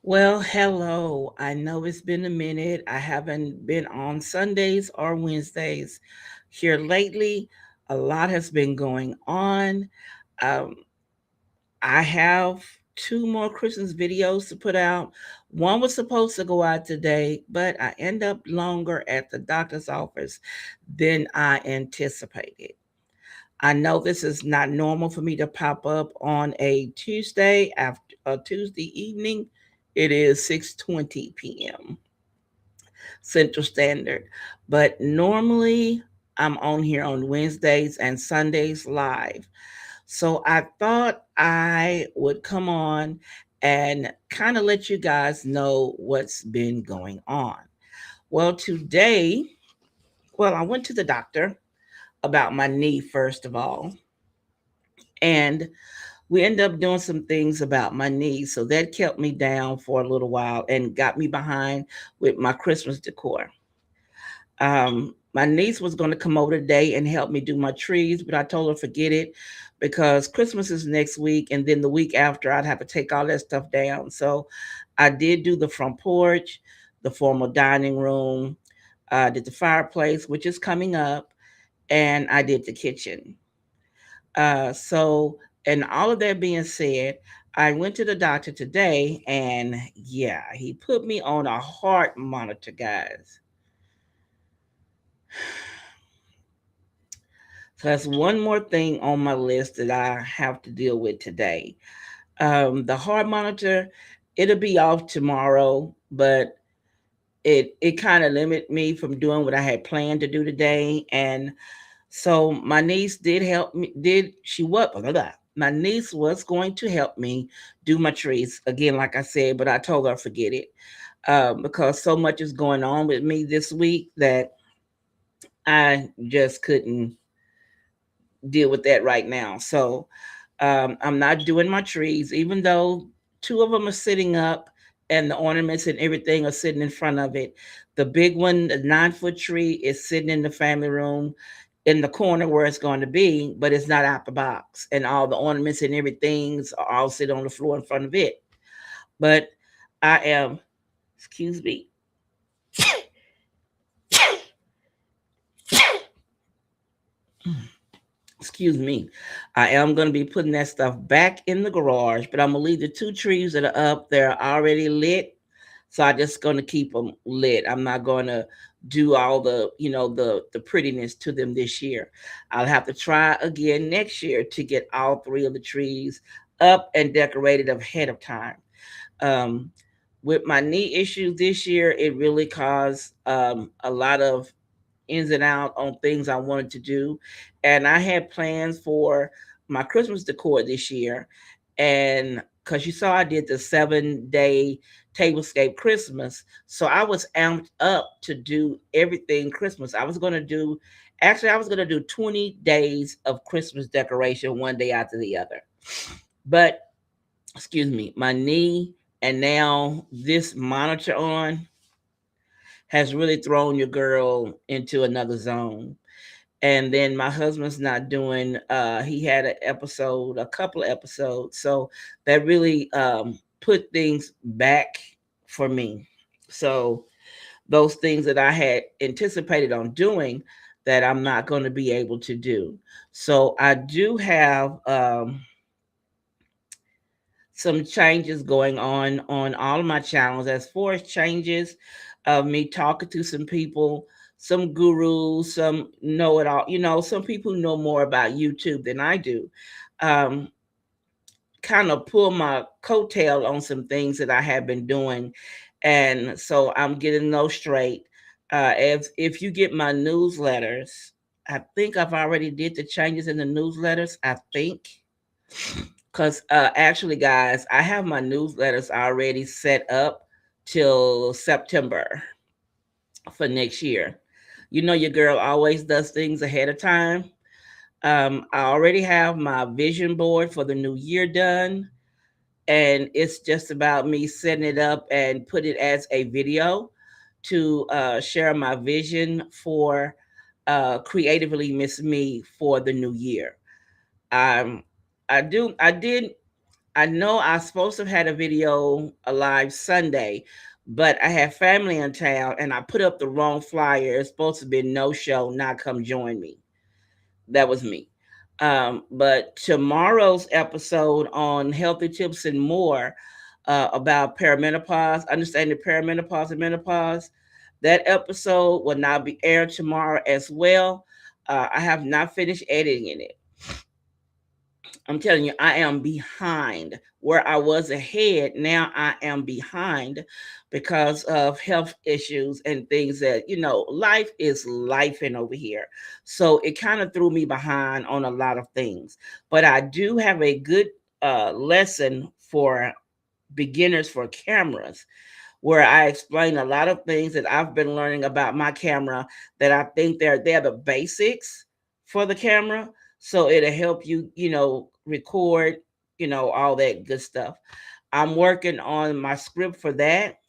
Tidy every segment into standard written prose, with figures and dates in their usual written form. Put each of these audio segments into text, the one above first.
Well, hello. I know it's been a minute. I haven't been on Sundays or Wednesdays here lately. A lot has been going on. Um, I have two more Christmas videos to put out. One was supposed to go out today, but I end up longer at the doctor's office than I anticipated. I know this is not normal for me to pop up on a Tuesday after a Tuesday evening. It is 6:20 p.m. Central Standard. But normally I'm on here on Wednesdays and Sundays live. So I thought I would come on and kind of let you guys know what's been going on. Well, today, I went to the doctor about my knee first of all, and we ended up doing some things about my knee. So that kept me down for a little while and got me behind with my Christmas decor. My niece was going to come over today and help me do my trees, but I told her forget it because Christmas is next week, and then the week after I'd have to take all that stuff down. So I did do the front porch, the formal dining room, did the fireplace, which is coming up, and I did the kitchen. So, and all of that being said, I went to the doctor today, and yeah, he put me on a heart monitor, guys. So that's one more thing on my list that I have to deal with today. The heart monitor, it'll be off tomorrow, but it kind of limit me from doing what I had planned to do today. And so my niece did help me. Did she what? Blah, blah, blah. My niece was going to help me do my trees again, like I said, but I told her forget it because so much is going on with me this week that I just couldn't deal with that right now. So I'm not doing my trees, even though two of them are sitting up and the ornaments and everything are sitting in front of it. The big one, the 9 foot tree, is sitting in the family room in the corner where it's going to be, but it's not out the box. And all the ornaments and everything's are all sitting on the floor in front of it. But I am, excuse me, excuse me, I am going to be putting that stuff back in the garage, but I'm going to leave the two trees that are up there already lit. So I just going to keep them lit. I'm not going to do all the, the prettiness to them this year. I'll have to try again next year to get all three of the trees up and decorated ahead of time. Um, with my knee issues this year, it really caused a lot of ins and out on things I wanted to do. And I had plans for my Christmas decor this year. And because you saw I did the 7-day tablescape Christmas. So I was amped up to do everything Christmas. I was going to do 20 days of Christmas decoration one day after the other. But, excuse me, my knee and now this monitor on has really thrown your girl into another zone. And then my husband's not doing he had a couple of episodes, so that really put things back for me. So those things that I had anticipated on doing that I'm not going to be able to do. So I do have some changes going on all of my channels as far as changes of me talking to some people, some gurus, some know it all, some people know more about YouTube than I do. um Kind of pull my coattail on some things that I have been doing, and so I'm getting those straight. If you get my newsletters, I think I've already did the changes in the newsletters, I think. Because actually, guys, I have my newsletters already set up till September for next year. You know, your girl always does things ahead of time. I already have my vision board for the new year done, and it's just about me setting it up and put it as a video to share my vision for creatively Miss Me for the new year. Um, I did. I know I was supposed to have had a video alive Sunday, but I had family in town and I put up the wrong flyer. It's supposed to be no show, not come join me. That was me. But tomorrow's episode on healthy tips and more about perimenopause, understanding perimenopause and menopause, that episode will now be aired tomorrow as well. I have not finished editing it. I'm telling you, I am behind where I was ahead. Now I am behind because of health issues and things that, life is lifing over here. So it kind of threw me behind on a lot of things. But I do have a good lesson for beginners for cameras where I explain a lot of things that I've been learning about my camera that I think they're the basics for the camera. So it'll help you, record, all that good stuff. I'm working on my script for that.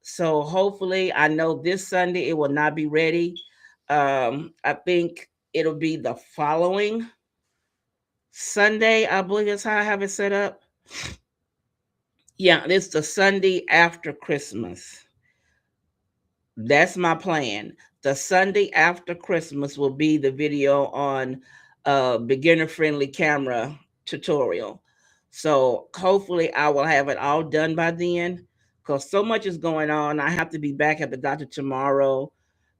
So hopefully I know this Sunday it will not be ready. I think it'll be the following Sunday, I believe that's how I have it set up. Yeah, it's the Sunday after Christmas. That's my plan. The Sunday after Christmas will be the video on beginner friendly camera tutorial. So hopefully I will have it all done by then because so much is going on. I have to be back at the doctor tomorrow.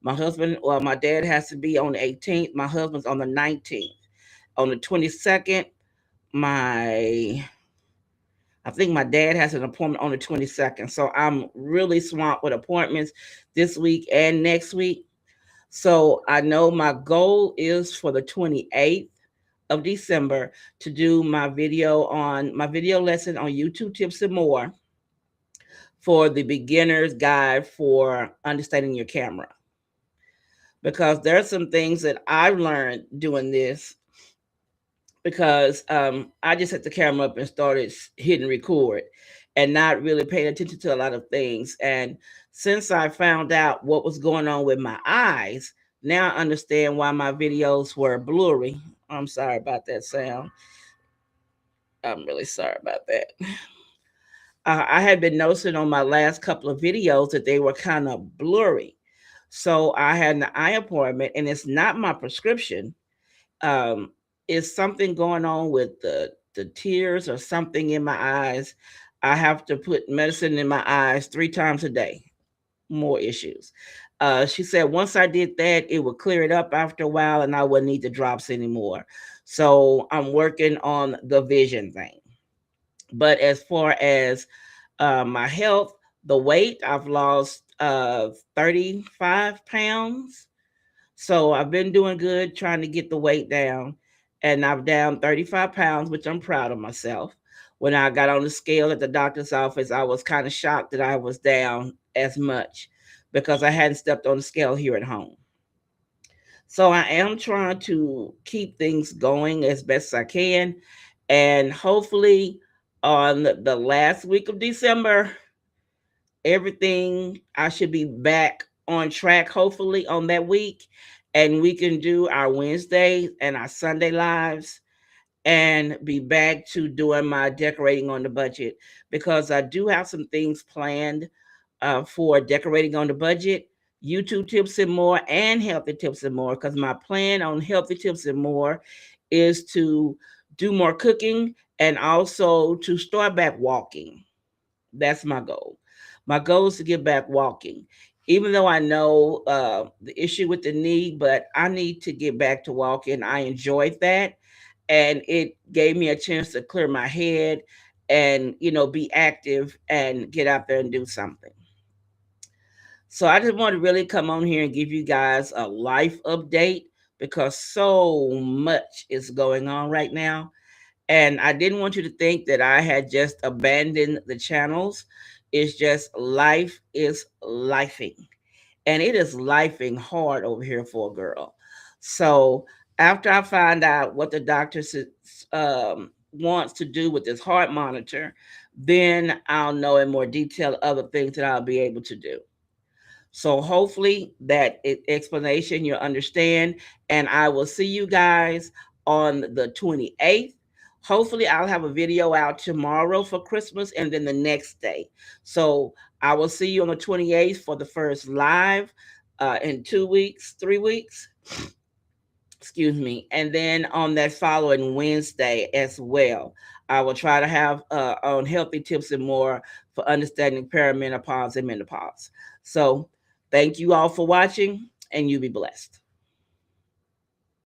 My dad has to be on the 18th. My husband's on the 19th. On the 22nd, my I think my dad has an appointment on the 22nd. So I'm really swamped with appointments this week and next week. So I know my goal is for the 28th of December to do my video lesson on YouTube tips and more for the beginner's guide for understanding your camera. Because there are some things that I've learned doing this because I just set the camera up and started hitting record and not really paying attention to a lot of things. And since I found out what was going on with my eyes, now I understand why my videos were blurry. I'm sorry about that sound. I'm really sorry about that. I had been noticing on my last couple of videos that they were kind of blurry. So I had an eye appointment, and it's not my prescription. um is something going on with the tears or something in my eyes. I have to put medicine in my eyes 3 times a day. More issues. She said once I did that it would clear it up after a while and I wouldn't need the drops anymore. So I'm working on the vision thing. But as far as my health, the weight, I've lost 35 pounds. So I've been doing good trying to get the weight down. And I've down 35 pounds, which I'm proud of myself. When I got on the scale at the doctor's office, I was kind of shocked that I was down as much because I hadn't stepped on the scale here at home. So I am trying to keep things going as best I can. And hopefully on the last week of December, everything I should be back on track hopefully on that week and we can do our Wednesday and our Sunday lives and be back to doing my decorating on the budget because I do have some things planned for decorating on the budget, YouTube tips and more, and healthy tips and more. Because my plan on healthy tips and more is to do more cooking and also to start back walking. That's my goal. My goal is to get back walking. Even though I know the issue with the knee, but I need to get back to walking. I enjoyed that. And it gave me a chance to clear my head and, be active and get out there and do something. So I just want to really come on here and give you guys a life update because so much is going on right now. And I didn't want you to think that I had just abandoned the channels. It's just life is lifing. And it is lifing hard over here for a girl. So after I find out what the doctor wants to do with this heart monitor, then I'll know in more detail other things that I'll be able to do. So hopefully that explanation you'll understand. And I will see you guys on the 28th Hopefully, I'll have a video out tomorrow for Christmas and then the next day. So I will see you on the 28th for the first live in 2 weeks, 3 weeks, excuse me. And then on that following Wednesday as well, I will try to have on healthy tips and more for understanding perimenopause and menopause. So thank you all for watching, and you be blessed.